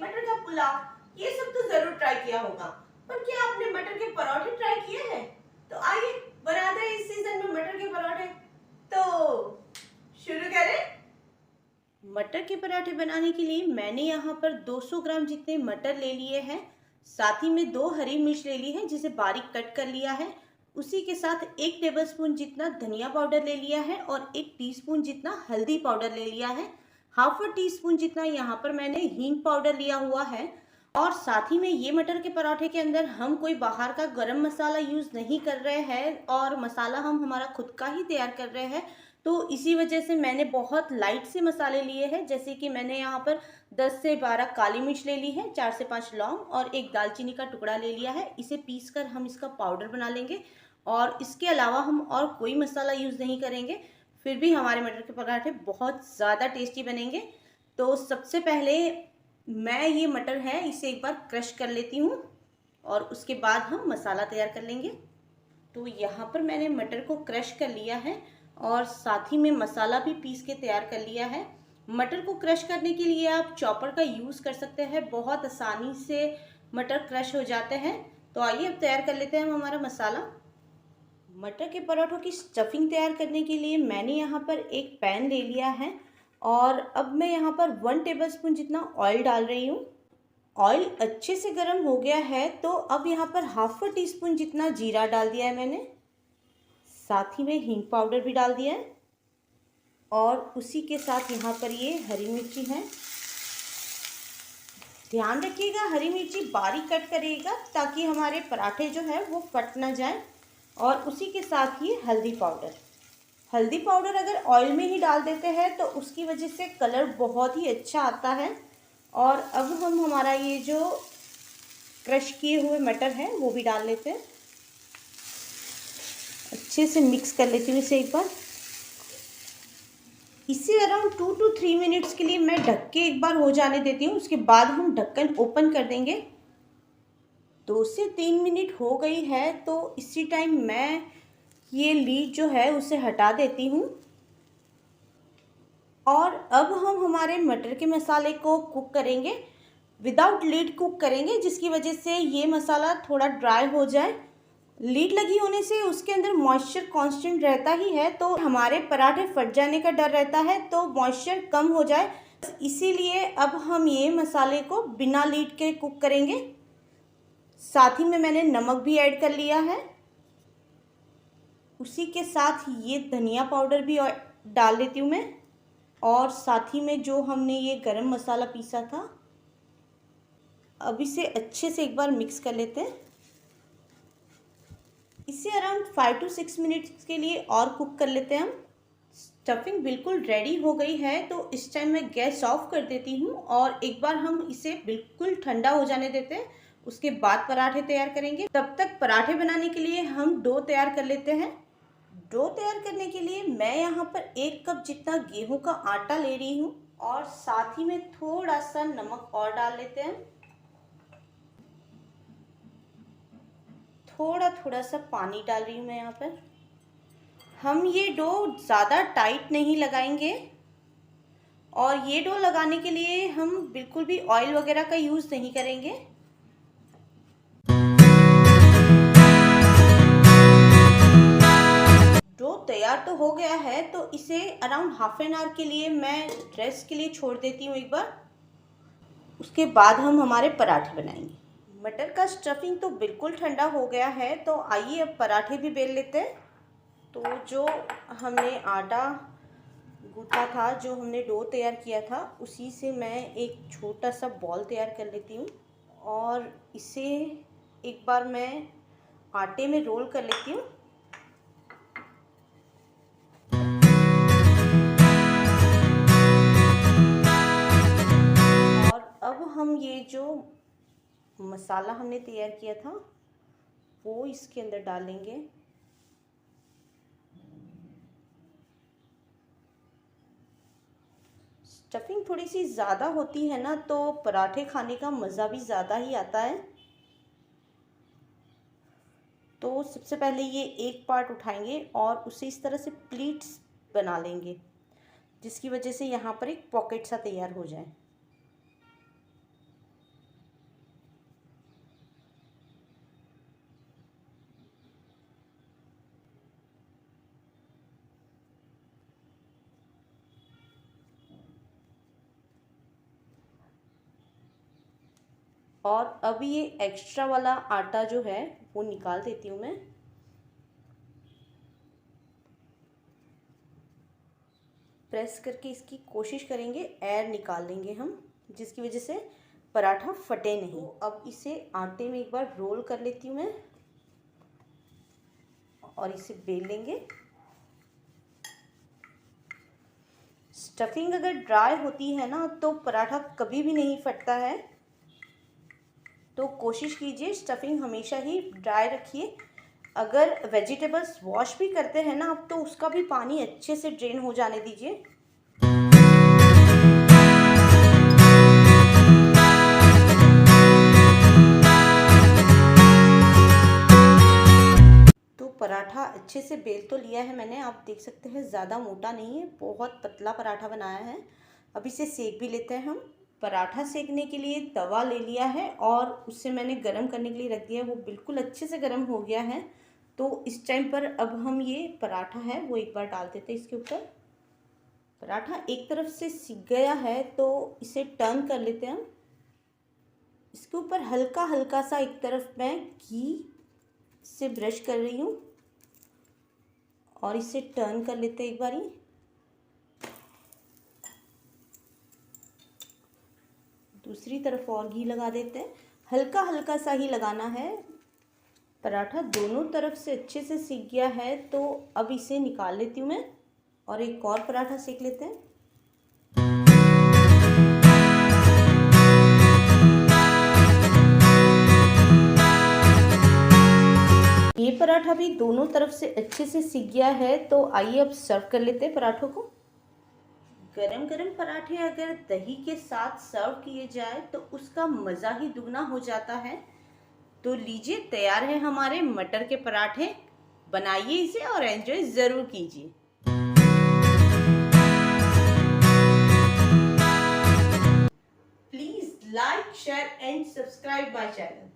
मटर का पुलाव, ये सब तो जरूर ट्राई किया होगा, पर क्या आपने मटर के पराठे ट्राई किए हैं? तो आइए बनाते हैं इस सीजन में मटर के पराठे। तो शुरू करें। मटर के पराठे बनाने के लिए मैंने यहाँ पर 200 ग्राम जितने मटर ले लिए हैं, साथ ही में 2 हरी मिर्च ले ली है जिसे बारीक कट कर लिया है। उसी के साथ 1 टेबलस्पून जितना धनिया पाउडर ले लिया है और 1 टीस्पून जितना हल्दी पाउडर ले लिया है। हाफ अ टीस्पून जितना यहाँ पर मैंने हींग पाउडर लिया हुआ है। और साथ ही में ये मटर के पराठे के अंदर हम कोई बाहर का गरम मसाला यूज़ नहीं कर रहे हैं और मसाला हम हमारा खुद का ही तैयार कर रहे हैं। तो इसी वजह से मैंने बहुत लाइट से मसाले लिए हैं, जैसे कि मैंने यहाँ पर 10 से 12 काली मिर्च ले ली है, 4 से 5 लौंग और 1 दालचीनी का टुकड़ा ले लिया है। इसे पीस कर हम इसका पाउडर बना लेंगे और इसके अलावा हम और कोई मसाला यूज़ नहीं करेंगे, फिर भी हमारे मटर के पराठे बहुत ज़्यादा टेस्टी बनेंगे। तो सबसे पहले मैं ये मटर है इसे एक बार क्रश कर लेती हूँ और उसके बाद हम मसाला तैयार कर लेंगे। तो यहाँ पर मैंने मटर को क्रश कर लिया है और साथ ही में मसाला भी पीस के तैयार कर लिया है। मटर को क्रश करने के लिए आप चॉपर का यूज़ कर सकते हैं, बहुत आसानी से मटर क्रश हो जाते हैं। तो आइए अब तैयार कर लेते हैं हम हमारा मसाला। मटर के पराठों की स्टफिंग तैयार करने के लिए मैंने यहाँ पर एक पैन ले लिया है और अब मैं यहाँ पर 1 टेबलस्पून जितना ऑयल डाल रही हूँ। ऑयल अच्छे से गर्म हो गया है तो अब यहाँ पर हाफ अ टीस्पून जितना जीरा डाल दिया है मैंने, साथ ही में हींग पाउडर भी डाल दिया है और उसी के साथ यहाँ पर ये हरी मिर्ची है। ध्यान रखिएगा हरी मिर्ची बारीक कट करिएगा ताकि हमारे पराठे जो है वो फट ना जाए। और उसी के साथ ये हल्दी पाउडर अगर ऑयल में ही डाल देते हैं तो उसकी वजह से कलर बहुत ही अच्छा आता है। और अब हम हमारा ये जो क्रश किए हुए मटर है वो भी डाल लेते हैं, अच्छे से मिक्स कर लेती हूँ इसे एक बार। इसे अराउंड 2 to 3 मिनट्स के लिए मैं ढक के एक बार हो जाने देती हूँ, उसके बाद हम ढक्कन ओपन कर देंगे। 2 से 3 मिनट हो गई है तो इसी टाइम मैं ये लीड जो है उसे हटा देती हूँ और अब हम हमारे मटर के मसाले को कुक करेंगे, विदाउट लीड कुक करेंगे, जिसकी वजह से ये मसाला थोड़ा ड्राई हो जाए। लीड लगी होने से उसके अंदर मॉइस्चर कांस्टेंट रहता ही है तो हमारे पराठे फट जाने का डर रहता है, तो मॉइस्चर कम हो जाए, इसीलिए अब हम ये मसाले को बिना लीड के कुक करेंगे। साथ ही में मैंने नमक भी ऐड कर लिया है, उसी के साथ ये धनिया पाउडर भी डाल देती हूँ मैं और साथ ही में जो हमने ये गरम मसाला पीसा था। अब इसे अच्छे से एक बार मिक्स कर लेते हैं। इसे अराउंड 5 to 6 मिनट्स के लिए और कुक कर लेते हैं हम। स्टफिंग बिल्कुल रेडी हो गई है तो इस टाइम मैं गैस ऑफ कर देती हूँ और एक बार हम इसे बिल्कुल ठंडा हो जाने देते हैं, उसके बाद पराठे तैयार करेंगे। तब तक पराठे बनाने के लिए हम डो तैयार कर लेते हैं। डो तैयार करने के लिए मैं यहाँ पर 1 कप जितना गेहूं का आटा ले रही हूँ और साथ ही में थोड़ा सा नमक और डाल लेते हैं, थोड़ा थोड़ा सा पानी डाल रही हूँ मैं यहाँ पर। हम ये डो ज़्यादा टाइट नहीं लगाएंगे और ये डो लगाने के लिए हम बिल्कुल भी ऑयल वगैरह का यूज़ नहीं करेंगे। डो तैयार तो हो गया है तो इसे अराउंड हाफ एन आवर के लिए मैं रेस्ट के लिए छोड़ देती हूँ एक बार, उसके बाद हम हमारे पराठे बनाएंगे। मटर का स्टफिंग तो बिल्कुल ठंडा हो गया है तो आइए अब पराठे भी बेल लेते हैं। तो जो हमने आटा गूंथा था, जो हमने डो तैयार किया था, उसी से मैं एक छोटा सा बॉल तैयार कर लेती हूँ और इसे एक बार मैं आटे में रोल कर लेती हूँ। और अब हम ये जो मसाला हमने तैयार किया था वो इसके अंदर डालेंगे। स्टफिंग थोड़ी सी ज़्यादा होती है ना तो पराठे खाने का मज़ा भी ज़्यादा ही आता है। तो सबसे पहले ये एक पार्ट उठाएंगे और उसे इस तरह से प्लीट्स बना लेंगे, जिसकी वजह से यहाँ पर एक पॉकेट सा तैयार हो जाए। और अब ये एक्स्ट्रा वाला आटा जो है वो निकाल देती हूँ मैं। प्रेस करके इसकी कोशिश करेंगे, एयर निकाल लेंगे हम, जिसकी वजह से पराठा फटे नहीं। अब इसे आटे में एक बार रोल कर लेती हूँ मैं और इसे बेल लेंगे। स्टफिंग अगर ड्राई होती है ना तो पराठा कभी भी नहीं फटता है, तो कोशिश कीजिए स्टफिंग हमेशा ही ड्राई रखिए। अगर वेजिटेबल्स वॉश भी करते हैं ना आप, तो उसका भी पानी अच्छे से ड्रेन हो जाने दीजिए। तो पराठा अच्छे से बेल तो लिया है मैंने, आप देख सकते हैं ज़्यादा मोटा नहीं है, बहुत पतला पराठा बनाया है। अब इसे सेक भी लेते हैं हम। पराठा सेकने के लिए तवा ले लिया है और उससे मैंने गरम करने के लिए रख दिया है, वो बिल्कुल अच्छे से गरम हो गया है। तो इस टाइम पर अब हम ये पराठा है वो एक बार डाल देते हैं इसके ऊपर। पराठा एक तरफ से सिक गया है तो इसे टर्न कर लेते हैं हम। इसके ऊपर हल्का हल्का सा एक तरफ मैं घी से ब्रश कर रही हूँ और इसे टर्न कर लेते हैं एक बारी। दूसरी तरफ और घी लगा देते हैं, हल्का हल्का सा ही लगाना है। पराठा दोनों तरफ से अच्छे से सिक गया है, तो अब इसे निकाल लेती हूँ मैं और एक और पराठा सेक लेते हैं। ये पराठा भी दोनों तरफ से अच्छे से सिक गया है, तो आइए अब सर्व कर लेते हैं पराठों को। गरम गरम पराठे अगर दही के साथ सर्व किए जाए तो उसका मज़ा ही दुगना हो जाता है। तो लीजिए, तैयार है हमारे मटर के पराठे। बनाइए इसे और एंजॉय ज़रूर कीजिए। Please like, share and subscribe my channel.